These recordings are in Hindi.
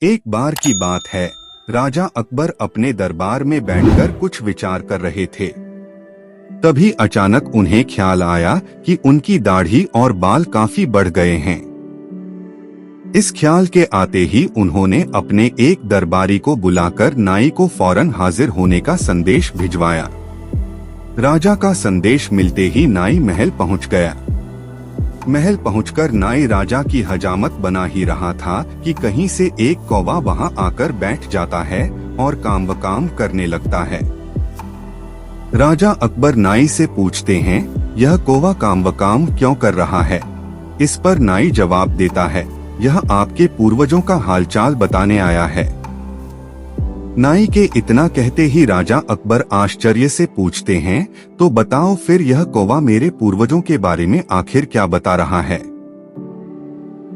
एक बार की बात है, राजा अकबर अपने दरबार में बैठकर कुछ विचार कर रहे थे। तभी अचानक उन्हें ख्याल आया कि उनकी दाढ़ी और बाल काफी बढ़ गए हैं। इस ख्याल के आते ही उन्होंने अपने एक दरबारी को बुलाकर नाई को फौरन हाजिर होने का संदेश भिजवाया। राजा का संदेश मिलते ही नाई महल पहुंच गया। महल पहुंचकर नाई राजा की हजामत बना ही रहा था कि कहीं से एक कौवा वहां आकर बैठ जाता है और काम वकाम करने लगता है। राजा अकबर नाई से पूछते हैं, यह कौवा काम वकाम क्यों कर रहा है? इस पर नाई जवाब देता है, यह आपके पूर्वजों का हालचाल बताने आया है। नाई के इतना कहते ही राजा अकबर आश्चर्य से पूछते हैं, तो बताओ फिर यह कौवा मेरे पूर्वजों के बारे में आखिर क्या बता रहा है?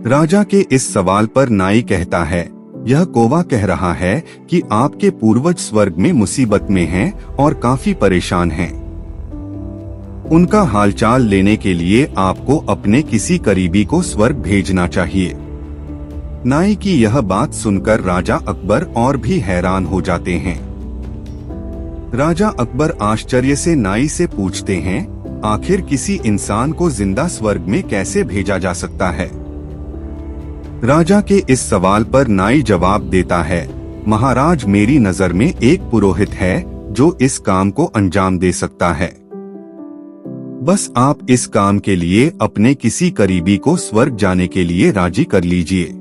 राजा के इस सवाल पर नाई कहता है, यह कौवा कह रहा है कि आपके पूर्वज स्वर्ग में मुसीबत में हैं और काफी परेशान हैं। उनका हालचाल लेने के लिए आपको अपने किसी करीबी को स्वर्ग भेजना चाहिए। नाई की यह बात सुनकर राजा अकबर और भी हैरान हो जाते हैं। राजा अकबर आश्चर्य से नाई से पूछते हैं, आखिर किसी इंसान को जिंदा स्वर्ग में कैसे भेजा जा सकता है? राजा के इस सवाल पर नाई जवाब देता है, महाराज मेरी नजर में एक पुरोहित है जो इस काम को अंजाम दे सकता है। बस आप इस काम के लिए अपने किसी करीबी को स्वर्ग जाने के लिए राजी कर लीजिए।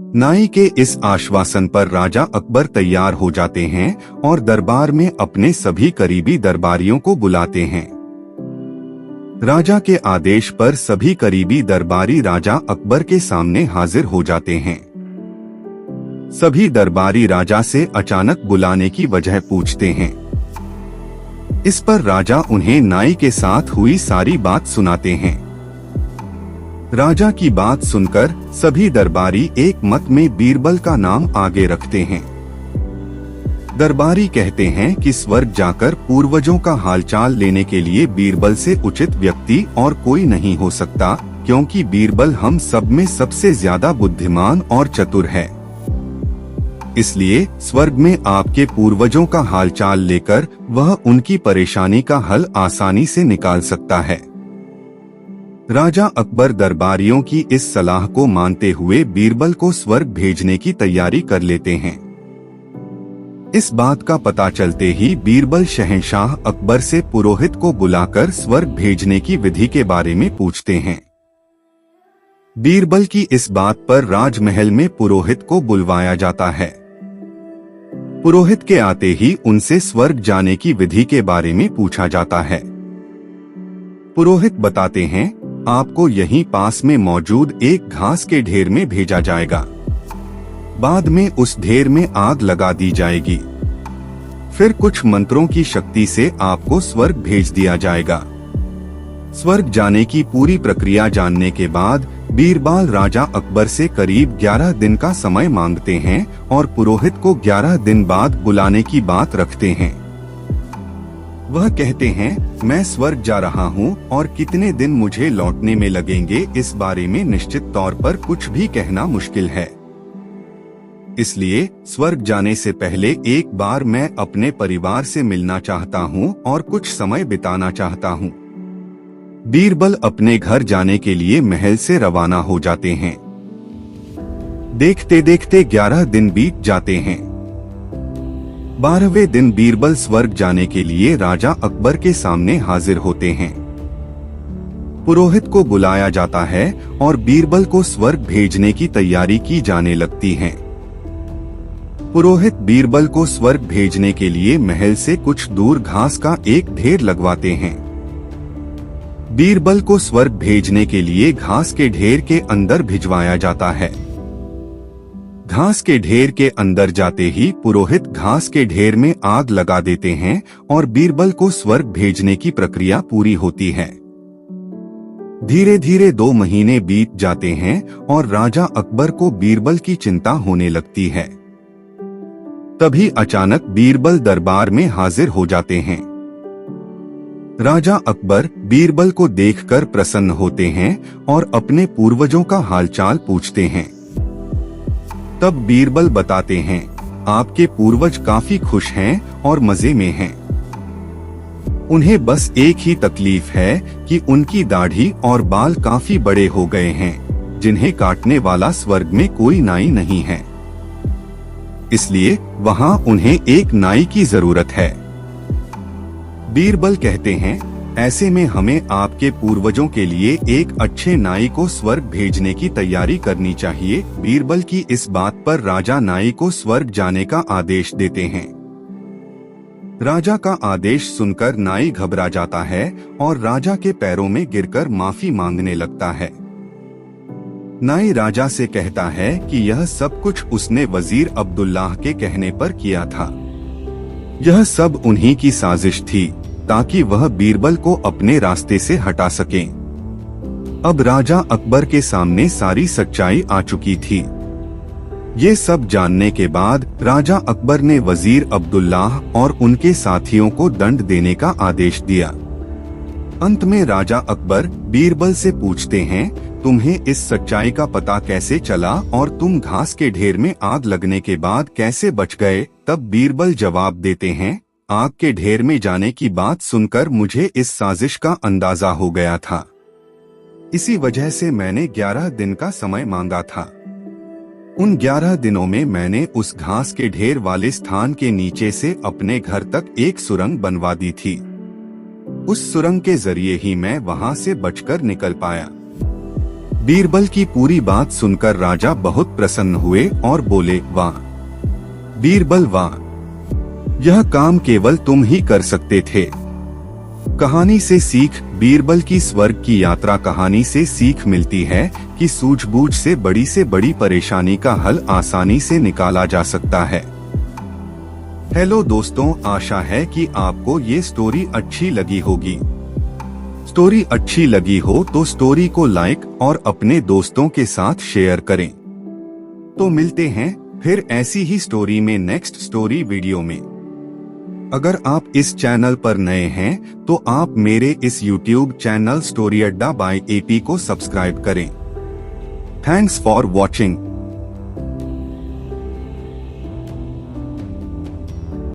नाई के इस आश्वासन पर राजा अकबर तैयार हो जाते हैं और दरबार में अपने सभी करीबी दरबारियों को बुलाते हैं। राजा के आदेश पर सभी करीबी दरबारी राजा अकबर के सामने हाजिर हो जाते हैं। सभी दरबारी राजा से अचानक बुलाने की वजह पूछते हैं। इस पर राजा उन्हें नाई के साथ हुई सारी बात सुनाते हैं। राजा की बात सुनकर सभी दरबारी एक मत में बीरबल का नाम आगे रखते हैं। दरबारी कहते हैं कि स्वर्ग जाकर पूर्वजों का हालचाल लेने के लिए बीरबल से उचित व्यक्ति और कोई नहीं हो सकता, क्योंकि बीरबल हम सब में सबसे ज्यादा बुद्धिमान और चतुर है। इसलिए स्वर्ग में आपके पूर्वजों का हालचाल लेकर वह उनकी परेशानी का हल आसानी से निकाल सकता है। राजा अकबर दरबारियों की इस सलाह को मानते हुए बीरबल को स्वर्ग भेजने की तैयारी कर लेते हैं। इस बात का पता चलते ही बीरबल शहंशाह अकबर से पुरोहित को बुलाकर स्वर्ग भेजने की विधि के बारे में पूछते हैं। बीरबल की इस बात पर राजमहल में पुरोहित को बुलवाया जाता है। पुरोहित के आते ही उनसे स्वर्ग जाने की विधि के बारे में पूछा जाता है। पुरोहित बताते हैं, आपको यहीं पास में मौजूद एक घास के ढेर में भेजा जाएगा। बाद में उस ढेर में आग लगा दी जाएगी। फिर कुछ मंत्रों की शक्ति से आपको स्वर्ग भेज दिया जाएगा। स्वर्ग जाने की पूरी प्रक्रिया जानने के बाद बीरबल राजा अकबर से करीब 11 दिन का समय मांगते हैं और पुरोहित को 11 दिन बाद बुलाने की बात रखते हैं। वह कहते हैं, मैं स्वर्ग जा रहा हूँ और कितने दिन मुझे लौटने में लगेंगे इस बारे में निश्चित तौर पर कुछ भी कहना मुश्किल है। इसलिए स्वर्ग जाने से पहले एक बार मैं अपने परिवार से मिलना चाहता हूँ और कुछ समय बिताना चाहता हूँ। बीरबल अपने घर जाने के लिए महल से रवाना हो जाते हैं। देखते देखते 11 दिन बीत जाते हैं। 12वें दिन बीरबल स्वर्ग जाने के लिए राजा अकबर के सामने हाजिर होते हैं। पुरोहित को बुलाया जाता है और बीरबल को स्वर्ग भेजने की तैयारी की जाने लगती है। पुरोहित बीरबल को स्वर्ग भेजने के लिए महल से कुछ दूर घास का एक ढेर लगवाते हैं। बीरबल को स्वर्ग भेजने के लिए घास के ढेर के अंदर भिजवाया जाता है। घास के ढेर के अंदर जाते ही पुरोहित घास के ढेर में आग लगा देते हैं और बीरबल को स्वर्ग भेजने की प्रक्रिया पूरी होती है। धीरे धीरे 2 महीने बीत जाते हैं और राजा अकबर को बीरबल की चिंता होने लगती है। तभी अचानक बीरबल दरबार में हाजिर हो जाते हैं। राजा अकबर बीरबल को देखकर प्रसन्न होते हैं और अपने पूर्वजों का हालचाल पूछते हैं। तब बीरबल बताते हैं, आपके पूर्वज काफी खुश हैं और मजे में हैं। उन्हें बस एक ही तकलीफ है कि उनकी दाढ़ी और बाल काफी बड़े हो गए हैं, जिन्हें काटने वाला स्वर्ग में कोई नाई नहीं है। इसलिए वहाँ उन्हें एक नाई की जरूरत है। बीरबल कहते हैं, ऐसे में हमें आपके पूर्वजों के लिए एक अच्छे नाई को स्वर्ग भेजने की तैयारी करनी चाहिए। बीरबल की इस बात पर राजा नाई को स्वर्ग जाने का आदेश देते हैं। राजा का आदेश सुनकर नाई घबरा जाता है और राजा के पैरों में गिरकर माफी मांगने लगता है। नाई राजा से कहता है कि यह सब कुछ उसने वजीर अब्दुल्लाह के कहने पर किया था। यह सब उन्हीं की साजिश थी ताकि वह बीरबल को अपने रास्ते से हटा सकें। अब राजा अकबर के सामने सारी सच्चाई आ चुकी थी। ये सब जानने के बाद राजा अकबर ने वजीर अब्दुल्लाह और उनके साथियों को दंड देने का आदेश दिया। अंत में राजा अकबर बीरबल से पूछते हैं, तुम्हें इस सच्चाई का पता कैसे चला और तुम घास के ढेर में आग लगने के बाद कैसे बच गए? तब बीरबल जवाब देते हैं, आग के ढेर में जाने की बात सुनकर मुझे इस साजिश का अंदाजा हो गया था। इसी वजह से मैंने 11 दिन का समय मांगा था। उन 11 दिनों में मैंने उस घास के ढेर वाले स्थान के नीचे से अपने घर तक एक सुरंग बनवा दी थी। उस सुरंग के जरिए ही मैं वहां से बचकर निकल पाया। बीरबल की पूरी बात सुनकर राजा बहुत प्रसन्न हुए और बोले, वाह बीरबल वाह, यह काम केवल तुम ही कर सकते थे। कहानी से सीख। बीरबल की स्वर्ग की यात्रा कहानी से सीख मिलती है कि सूझबूझ से बड़ी परेशानी का हल आसानी से निकाला जा सकता है। हेलो दोस्तों, आशा है कि आपको ये स्टोरी अच्छी लगी होगी। स्टोरी अच्छी लगी हो तो स्टोरी को लाइक और अपने दोस्तों के साथ शेयर करें। तो मिलते हैं फिर ऐसी ही स्टोरी में नेक्स्ट स्टोरी वीडियो में। अगर आप इस चैनल पर नए हैं तो आप मेरे इस YouTube चैनल स्टोरी अड्डा बाय AP को सब्सक्राइब करें। Thanks for watching.